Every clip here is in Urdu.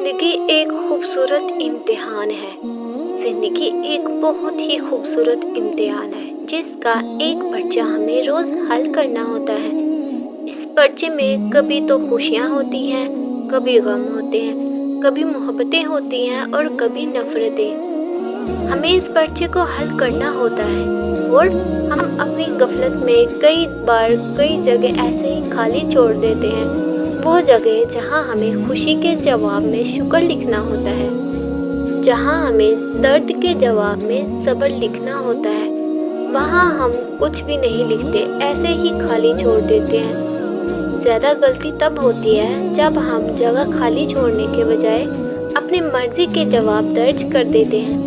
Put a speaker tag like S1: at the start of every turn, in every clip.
S1: زندگی ایک خوبصورت امتحان ہے۔ زندگی ایک بہت ہی خوبصورت امتحان ہے جس کا ایک پرچہ ہمیں روز حل کرنا ہوتا ہے۔ اس پرچے میں کبھی تو خوشیاں ہوتی ہیں، کبھی غم ہوتے ہیں، کبھی محبتیں ہوتی ہیں اور کبھی نفرتیں۔ ہمیں اس پرچے کو حل کرنا ہوتا ہے اور ہم اپنی غفلت میں کئی بار کئی جگہ ایسے ہی خالی چھوڑ دیتے ہیں، وہ جگہ جہاں ہمیں خوشی کے جواب میں شکر لکھنا ہوتا ہے، جہاں ہمیں درد کے جواب میں صبر لکھنا ہوتا ہے، وہاں ہم کچھ بھی نہیں لکھتے، ایسے ہی خالی چھوڑ دیتے ہیں۔ زیادہ غلطی تب ہوتی ہے جب ہم جگہ خالی چھوڑنے کے بجائے اپنی مرضی کے جواب درج کر دیتے ہیں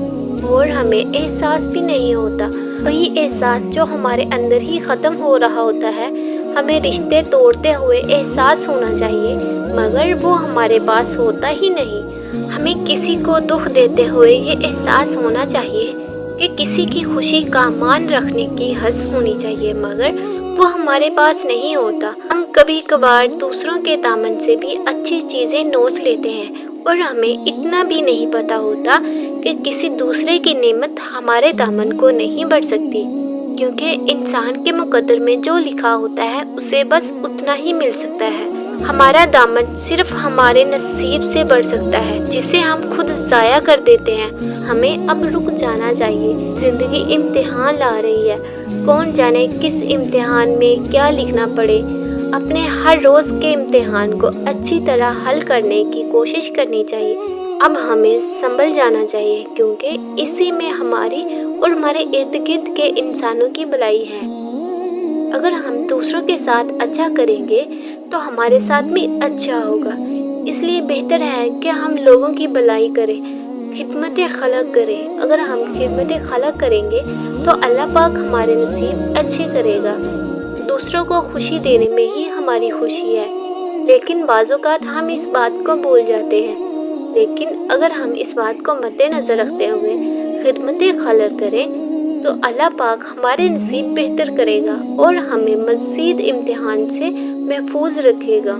S1: اور ہمیں احساس بھی نہیں ہوتا، وہی احساس جو ہمارے اندر ہی ختم ہو رہا ہوتا ہے۔ ہمیں رشتے توڑتے ہوئے احساس ہونا چاہیے مگر وہ ہمارے پاس ہوتا ہی نہیں۔ ہمیں کسی کو دکھ دیتے ہوئے یہ احساس ہونا چاہیے کہ کسی کی خوشی کا مان رکھنے کی حس ہونی چاہیے مگر وہ ہمارے پاس نہیں ہوتا۔ ہم کبھی کبھار دوسروں کے دامن سے بھی اچھی چیزیں نوچ لیتے ہیں اور ہمیں اتنا بھی نہیں پتا ہوتا کہ کسی دوسرے کی نعمت ہمارے دامن کو نہیں بڑھ سکتی، کیونکہ انسان کے مقدر میں جو لکھا ہوتا ہے اسے بس اتنا ہی مل سکتا ہے۔ ہمارا دامن صرف ہمارے نصیب سے بڑھ سکتا ہے جسے ہم خود ضائع کر دیتے ہیں۔ ہمیں اب رک جانا چاہیے۔ زندگی امتحان لا رہی ہے، کون جانے کس امتحان میں کیا لکھنا پڑے۔ اپنے ہر روز کے امتحان کو اچھی طرح حل کرنے کی کوشش کرنی چاہیے۔ اب ہمیں سنبھل جانا چاہیے کیونکہ اسی میں ہماری اور ہمارے ارد گرد کے انسانوں کی بھلائی ہے۔ اگر ہم دوسروں کے ساتھ اچھا کریں گے تو ہمارے ساتھ بھی اچھا ہوگا، اس لیے بہتر ہے کہ ہم لوگوں کی بھلائی کریں، خدمت خلق کریں۔ اگر ہم خدمت خلق کریں گے تو اللہ پاک ہمارے نصیب اچھے کرے گا۔ دوسروں کو خوشی دینے میں ہی ہماری خوشی ہے، لیکن بعض اوقات ہم اس بات کو بھول جاتے ہیں۔ لیکن اگر ہم اس بات کو مد نظر رکھتے ہوئے خدمت خلق کریں تو اللہ پاک ہمارے نصیب بہتر کرے گا اور ہمیں مزید امتحان سے محفوظ رکھے گا۔